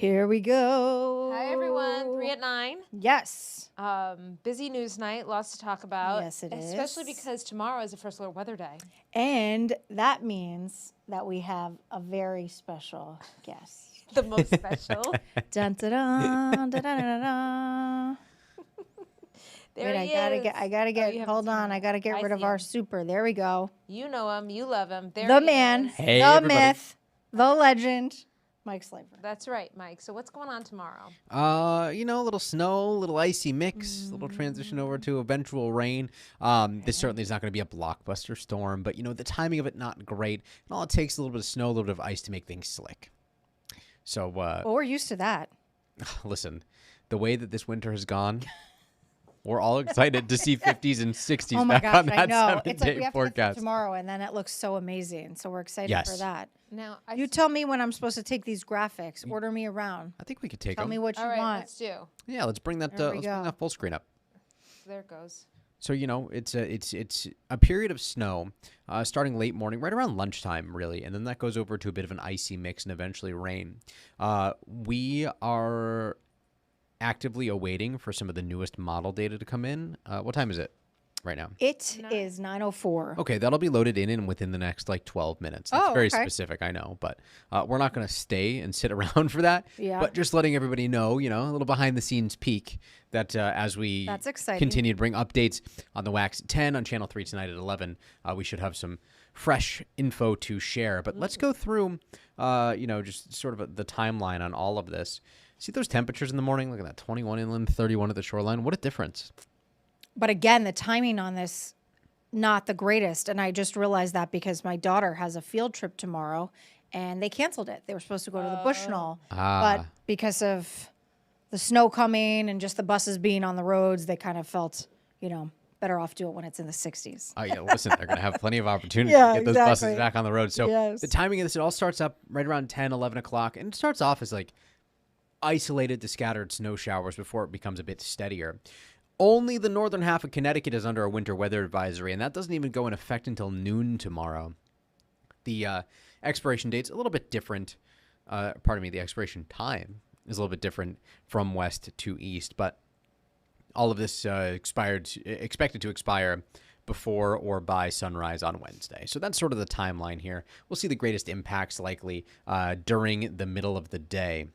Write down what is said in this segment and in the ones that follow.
Here we go. Hi, everyone. 3 at 9. Yes. Busy news night. Lots to talk about. Yes, it is. Especially because tomorrow is the first alert weather day. And that means that we have a very special guest. The most special. Dun, da, da, da, da, da, da. There Wait, he is. I gotta get. you Hold haven't on, seen I him. gotta get I rid of see our him. super. There we go. You know him. You love him. There The he man, is. Hey, the everybody. myth, the legend, Mike Slaver. That's right, Mike. So what's going on tomorrow? A little snow, a little icy mix, a little transition over to eventual rain. This certainly is not going to be a blockbuster storm, but the timing of it not great. And all it takes is a little bit of snow, a little bit of ice to make things slick. So, Well, we're used to that. listen, the way that this winter has gone, we're all excited to see 50s and 60s Oh my back on gosh, I that know. It's like 7-day we have to get forecast. through tomorrow, and then it looks so amazing. So we're excited Yes. for that. Now, You tell me when I'm supposed to take these graphics. Order me around. I think we could take Tell them. me what you all right, want. let's do. Yeah, let's bring that. There we Let's bring go. that full screen up. There it goes. So it's a period of snow, starting late morning, right around lunchtime, really, and then that goes over to a bit of an icy mix and eventually rain. We are actively awaiting for some of the newest model data to come in. What time is it right now? It is 9:04. Okay, that'll be loaded in within the next 12 minutes. That's Oh, very okay. specific, I know, but we're not going to stay and sit around for that. Yeah. But just letting everybody know, a little behind the scenes peek that as we That's exciting. continue to bring updates on the Wax at 10 on Channel 3 tonight at 11, we should have some fresh info to share. But let's go through, just sort of the timeline on all of this. See those temperatures in the morning? Look at that, 21 inland, 31 at the shoreline. What a difference. But again, the timing on this, not the greatest. And I just realized that because my daughter has a field trip tomorrow, and they canceled it. They were supposed to go to the Bushnell, but because of the snow coming and just the buses being on the roads, they kind of felt, better off do it when it's in the 60s. Oh, yeah, listen, they're going to have plenty of opportunity Yeah, to get those exactly. buses back on the road. So Yes. the timing of this, it all starts up right around 10, 11 o'clock, and it starts off as isolated to scattered snow showers before it becomes a bit steadier. Only the northern half of Connecticut is under a winter weather advisory, and that doesn't even go in effect until noon tomorrow. The expiration date's a little bit different. The expiration time is a little bit different from west to east, but all of this expected to expire before or by sunrise on Wednesday. So that's sort of the timeline here. We'll see the greatest impacts likely during the middle of the day.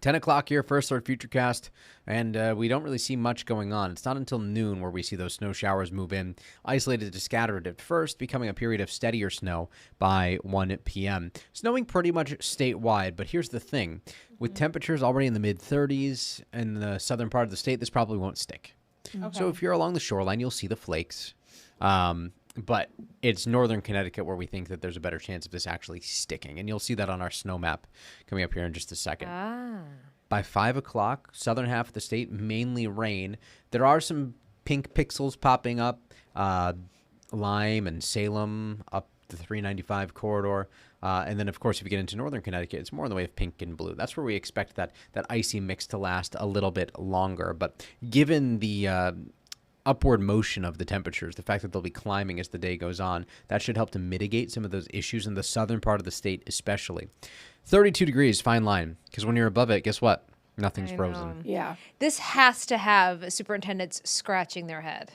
10 o'clock here, first alert futurecast, and we don't really see much going on. It's not until noon where we see those snow showers move in, isolated to scattered at first, becoming a period of steadier snow by 1 p.m. Snowing pretty much statewide, but here's the thing. With temperatures already in the mid-30s in the southern part of the state, this probably won't stick. Okay. So if you're along the shoreline, you'll see the flakes. But it's northern Connecticut where we think that there's a better chance of this actually sticking. And you'll see that on our snow map coming up here in just a second. By 5 o'clock, southern half of the state, mainly rain. There are some pink pixels popping up. Lyme and Salem up the 395 corridor. And then, of course, if you get into northern Connecticut, it's more in the way of pink and blue. That's where we expect that icy mix to last a little bit longer. But given the upward motion of the temperatures, the fact that they'll be climbing as the day goes on, that should help to mitigate some of those issues in the southern part of the state especially. 32 degrees, fine line, because when you're above it, guess what? Nothing's frozen. Yeah. This has to have superintendents scratching their head.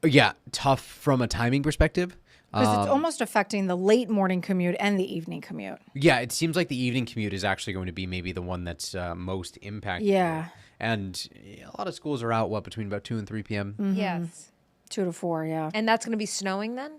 Yeah, tough from a timing perspective. Because it's almost affecting the late morning commute and the evening commute. Yeah, it seems like the evening commute is actually going to be maybe the one that's most impacted. Yeah. And a lot of schools are out, between about 2 and 3 p.m.? Yes. 2 to 4, yeah. And that's going to be snowing then?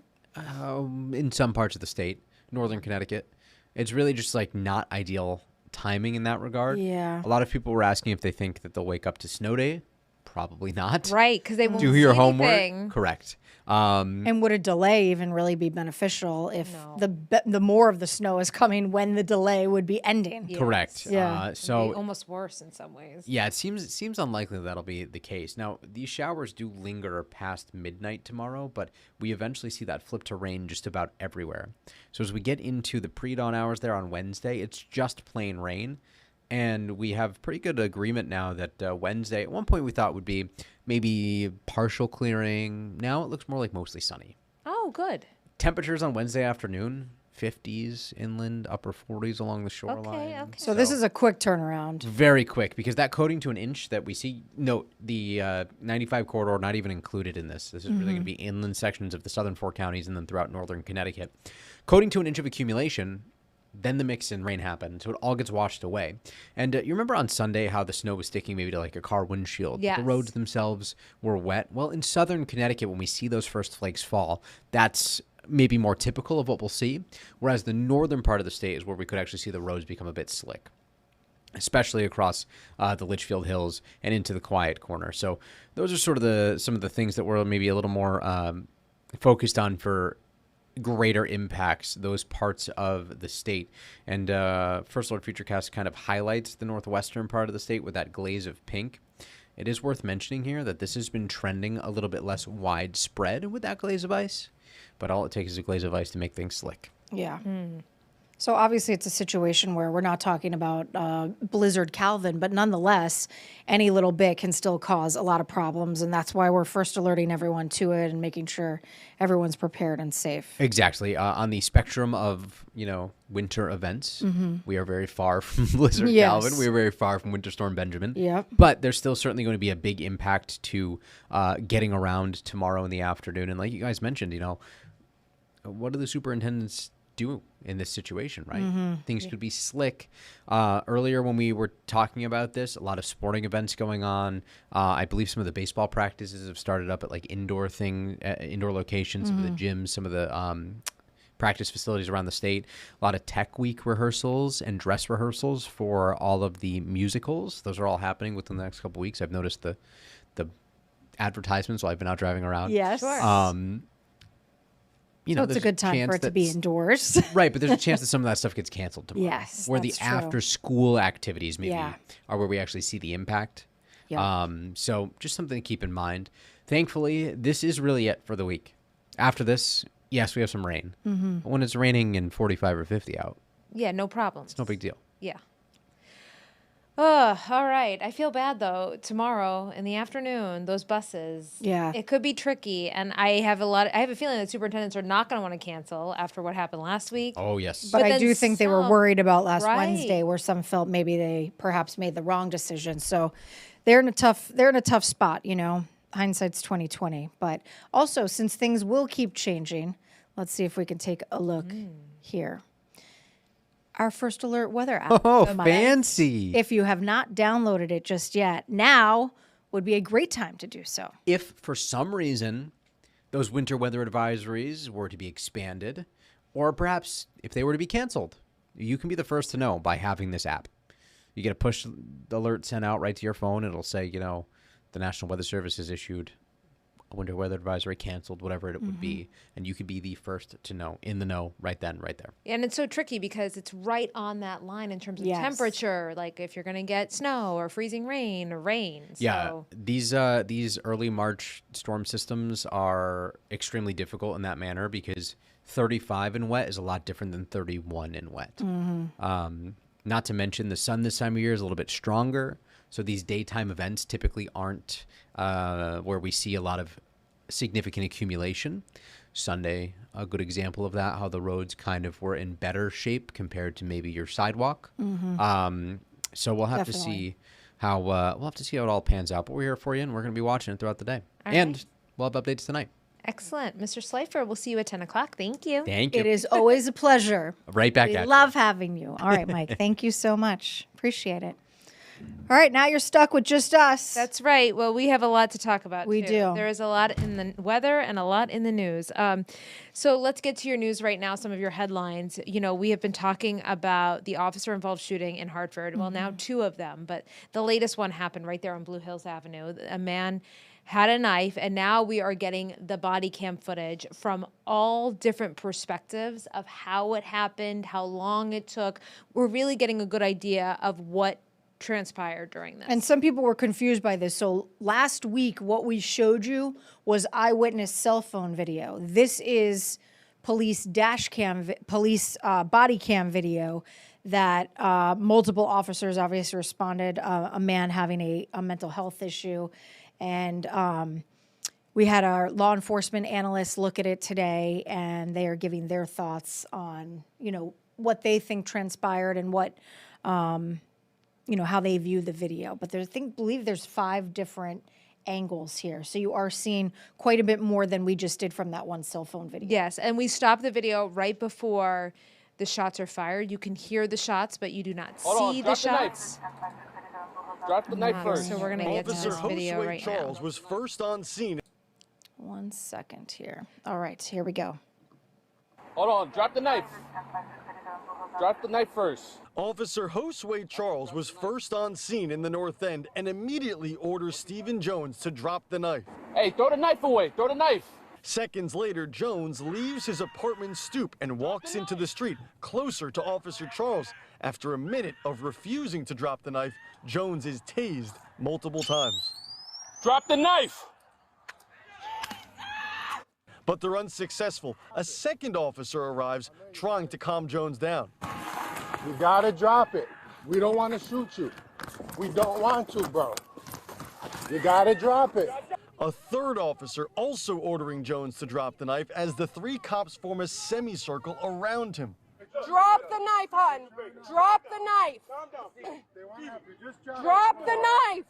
In some parts of the state, northern Connecticut. It's really just not ideal timing in that regard. Yeah. A lot of people were asking if they think that they'll wake up to snow day. Probably not. Right, because they won't Do see your homework. anything. Correct. And would a delay even really be beneficial if No. the more of the snow is coming when the delay would be ending? Yes. Correct. Yeah. It'd be So almost worse in some ways. yeah, it seems unlikely that'll be the case. Now, these showers do linger past midnight tomorrow, but we eventually see that flip to rain just about everywhere. So as we get into the pre-dawn hours there on Wednesday, it's just plain rain. And we have pretty good agreement now that Wednesday, at one point we thought would be maybe partial clearing. Now it looks more like mostly sunny. Oh, good. Temperatures on Wednesday afternoon, 50s inland, upper 40s along the shoreline. Okay. So this is a quick turnaround. Very quick, because that coating to an inch that we see, note the 95 corridor not even included in this. This is really going to be inland sections of the southern four counties and then throughout northern Connecticut. Coating to an inch of accumulation, then the mix and rain happened, so it all gets washed away. And you remember on Sunday how the snow was sticking maybe to like a car windshield? Yes. The roads themselves were wet. Well, in southern Connecticut, when we see those first flakes fall, that's maybe more typical of what we'll see, whereas the northern part of the state is where we could actually see the roads become a bit slick, especially across the Litchfield Hills and into the quiet corner. So those are sort of some of the things that we're maybe a little more focused on for greater impacts, those parts of the state. And First Alert Futurecast kind of highlights the northwestern part of the state with that glaze of pink. It is worth mentioning here that this has been trending a little bit less widespread with that glaze of ice, but all it takes is a glaze of ice to make things slick. Yeah. So obviously it's a situation where we're not talking about Blizzard Calvin, but nonetheless, any little bit can still cause a lot of problems. And that's why we're first alerting everyone to it and making sure everyone's prepared and safe. Exactly. On the spectrum of, winter events, we are very far from Blizzard Yes. Calvin. We are very far from Winter Storm Benjamin. Yep. But there's still certainly going to be a big impact to getting around tomorrow in the afternoon. And like you guys mentioned, what do the superintendents do in this situation, right? Things could be slick. Earlier when we were talking about this, a lot of sporting events going on. I believe some of the baseball practices have started up at like indoor locations, some of the gyms, some of the practice facilities around the state. A lot of tech week rehearsals and dress rehearsals for all of the musicals. Those are all happening within the next couple of weeks. I've noticed the advertisements while I've been out driving around. Yes. Sure. So it's a good time for it to be indoors. Right, but there's a chance that some of that stuff gets canceled tomorrow. Yes, Where the that's true. after-school activities maybe Yeah. are where we actually see the impact. Yeah. So just something to keep in mind. Thankfully, this is really it for the week. After this, yes, we have some rain. But when it's raining in 45 or 50 out, Yeah, no problem. it's no big deal. Yeah. Oh, all right. I feel bad though. Tomorrow in the afternoon, those buses. Yeah. It could be tricky, and I have a feeling that superintendents are not going to want to cancel after what happened last week. Oh, yes. But I then do think they were some- worried about last Right. Wednesday, where some felt maybe they perhaps made the wrong decision. So they're in a tough spot, Hindsight's 2020. But also, since things will keep changing, let's see if we can take a look here. Our First Alert weather app. Oh, Mike. fancy. If you have not downloaded it just yet, now would be a great time to do so. If for some reason those winter weather advisories were to be expanded, or perhaps if they were to be canceled, you can be the first to know by having this app. You get a push alert sent out right to your phone. It'll say, the National Weather Service has issued a winter weather advisory, canceled, whatever it would be. And you could be the first to know, in the know, right then, right there. And it's so tricky because it's right on that line in terms of Yes. temperature, like if you're going to get snow or freezing rain or rain. Yeah, So. these early March storm systems are extremely difficult in that manner because 35 in wet is a lot different than 31 in wet. Not to mention the sun this time of year is a little bit stronger. So these daytime events typically aren't where we see a lot of significant accumulation. Sunday, a good example of that, how the roads kind of were in better shape compared to maybe your sidewalk. So we'll have to see how it all pans out. But we're here for you, and we're going to be watching it throughout the day. All and right. we'll have updates tonight. Excellent. Mr. Slifer, we'll see you at 10 o'clock. Thank you. Thank you. It is always a pleasure. Right back We at you. love having you. All right, Mike. Thank you so much. Appreciate it. All right, now you're stuck with just us. That's right. Well, we have a lot to talk about. We too. do. There is a lot in the weather and a lot in the news. So let's get to your news right now. Some of your headlines. We have been talking about the officer-involved shooting in Hartford. Well, now two of them, but the latest one happened right there on Blue Hills Avenue. A man had a knife, and now we are getting the body cam footage from all different perspectives of how it happened, how long it took. We're really getting a good idea of what transpired during this. And some people were confused by this. So last week, what we showed you was eyewitness cell phone video. This is police body cam video that multiple officers obviously responded. A man having a mental health issue, and we had our law enforcement analysts look at it today, and they are giving their thoughts on, what they think transpired and what, how they view the video. But believe there's 5 different angles here. So you are seeing quite a bit more than we just did from that one cell phone video. Yes, and we stopped the video right before the shots are fired. You can hear the shots, but you do not see the shots. Drop the knife first. So we're going to get to this video right Charles now. was first on scene. 1 second here. All right, here we go. Hold on, drop the knife. Drop the knife first. Officer Josue Charles was first on scene in the North End and immediately orders Stephen Jones to drop the knife. Hey, throw the knife away. Throw the knife. Seconds later, Jones leaves his apartment stoop and walks into the street closer to Officer Charles. After a minute of refusing to drop the knife, Jones is tased multiple times. Drop the knife. But they're unsuccessful. A second officer arrives trying to calm Jones down. You gotta drop it. We don't want to shoot you. We don't want to, bro. You gotta drop it. A third officer also ordering Jones to drop the knife as the 3 cops form a semicircle around him. Drop the knife, hon. Drop the knife. Drop the knife.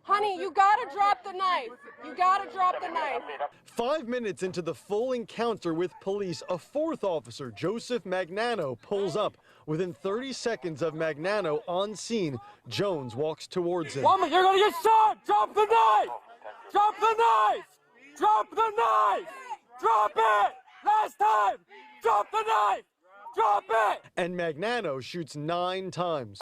Honey, you gotta drop the knife. You gotta drop the knife. 5 minutes into the full encounter with police, a 4th officer, Joseph Magnano, pulls up. Within 30 seconds of Magnano on scene, Jones walks towards him. Mama, you're gonna get shot. Drop the knife. Drop the knife. Drop the knife. Drop it. Last time. Drop the knife. Drop it. And Magnano shoots 9 times.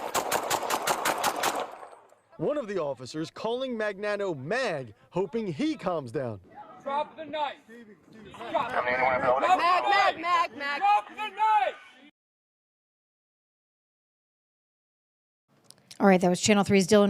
One of the officers calling Magnano Mag, hoping he calms down. Drop the knife. Mag. Drop the knife. All right, that was Channel 3's Dylan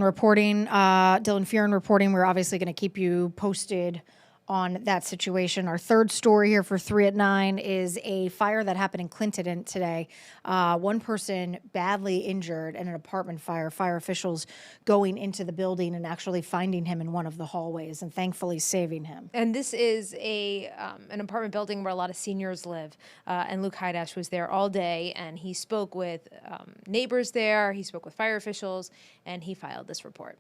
Fearon reporting. We're obviously going to keep you posted on that situation. Our third story here for 3 at 9 is a fire that happened in Clinton today. One person badly injured in an apartment fire. Fire officials going into the building and actually finding him in one of the hallways and thankfully saving him. And this is an apartment building where a lot of seniors live. And Luke Hydash was there all day, and he spoke with neighbors there. He spoke with fire officials, and he filed this report.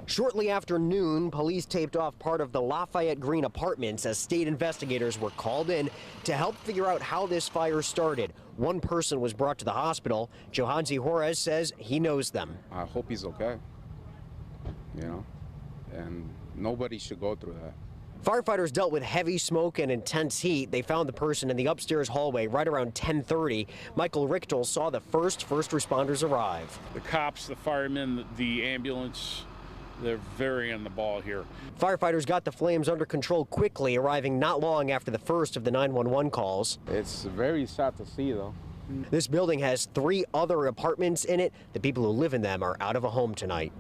Shortly after noon, police taped off part of the Lafayette Green apartments as state investigators were called in to help figure out how this fire started. One person was brought to the hospital. Johansi Juarez says he knows them. I hope he's okay, and nobody should go through that. Firefighters dealt with heavy smoke and intense heat. They found the person in the upstairs hallway right around 10:30. Michael Richtel saw the first responders arrive. The cops, the firemen, the ambulance, they're very on the ball here. Firefighters got the flames under control quickly, arriving not long after the first of the 911 calls. It's very sad to see, though. This building has 3 other apartments in it. The people who live in them are out of a home tonight.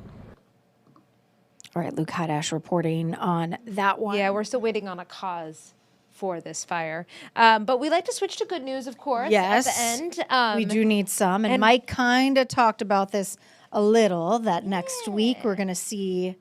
All right, Luke Hydash reporting on that one. Yeah, we're still waiting on a cause for this fire. But we like to switch to good news, of course, yes, at the end. We do need some. And Mike kind of talked about this a little, that next week we're going to see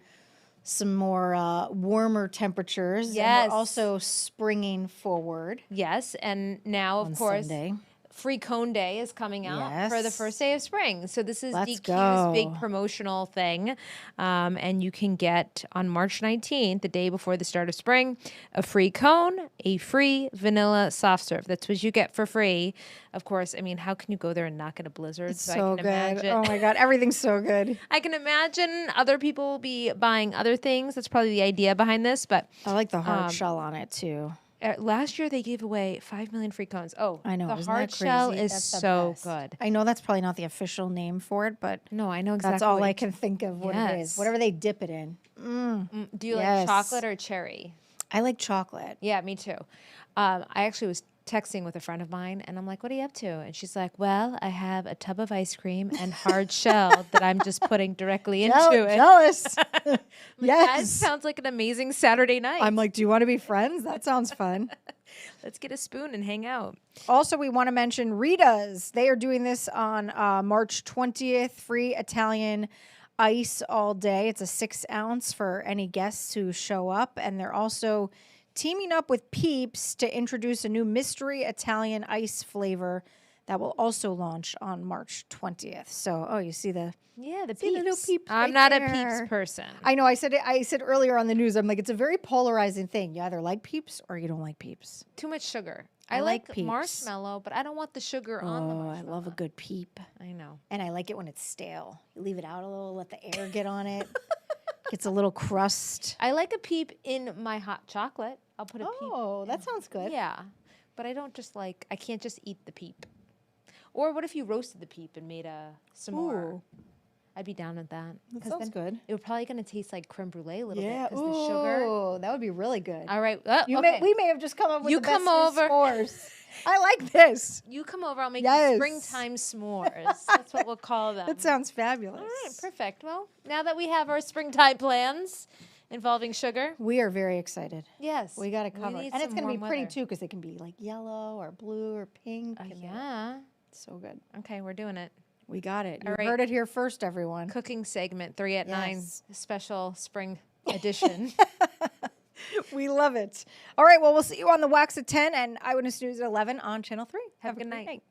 some more warmer temperatures. Yes. And we're also springing forward. Yes, and now, of course, Sunday. Free Cone Day is coming out for the first day of spring. So this is Let's DQ's go. big promotional thing. And you can get on March 19th, the day before the start of spring, a free cone, a free vanilla soft serve. That's what you get for free. Of course, I mean, how can you go there and not get a blizzard? It's so so I can good. imagine. Oh my God, everything's so good. I can imagine other people will be buying other things. That's probably the idea behind this. But I like the hard shell on it too. last year they gave away 5 million free cones. Oh, I know. The Isn't hard that shell crazy? is That's the so best. good. I know that's probably not the official name for it, but No, I know exactly. that's all what I you- can think of what it is. Yes. Whatever they dip it in. Do you like Yes. chocolate or cherry? I like chocolate. Yeah, me too. I actually was texting with a friend of mine, and I'm like, "What are you up to?" And she's like, "Well, I have a tub of ice cream and hard shell that I'm just putting directly into it." Jealous. That Yes. sounds like an amazing Saturday night. I'm like, do you want to be friends? That sounds fun. Let's get a spoon and hang out. Also, we want to mention Rita's. They are doing this on March 20th, free Italian ice all day. It's a 6 ounce for any guests who show up. And they're also teaming up with Peeps to introduce a new mystery Italian ice flavor that will also launch on March 20th. So, you see the Peeps. the little Peeps I'm right not there. a Peeps person. I know. I said earlier on the news. I'm like, it's a very polarizing thing. You either like Peeps or you don't like Peeps. Too much sugar. I I like like Peeps. marshmallow, but I don't want the sugar on the Oh, marshmallow. I love a good Peep. I know. And I like it when it's stale. You leave it out a little, let the air get on it. Gets a little crust. I like a Peep in my hot chocolate. I'll put a Peep. Oh, that sounds good. Yeah, but I don't just like. I can't just eat the Peep. Or what if you roasted the Peep and made a s'more? Ooh. I'd be down with that. That 'Cause sounds then good. It would probably gonna taste like creme brulee a little Yeah. bit because the sugar. Ooh, that would be really good. All right. We may have just come up with You the come best over. s'mores. I like this. You come over. I'll make Yes. you springtime s'mores. That's what we'll call them. That sounds fabulous. All right. Perfect. Well, now that we have our springtime plans involving sugar, We are very excited. yes, We got to cover it. need And it's some going to be warm pretty weather. too because they can be like yellow or blue or pink. and Yeah. So good. Okay, we're doing it. We got it. You All right. heard it here first, everyone. Cooking segment 3 at 9 Yes. special spring edition. We love it. All right. Well, we'll see you on the Wax at 10 and Eyewitness News at 11 on Channel 3. Have a good great night.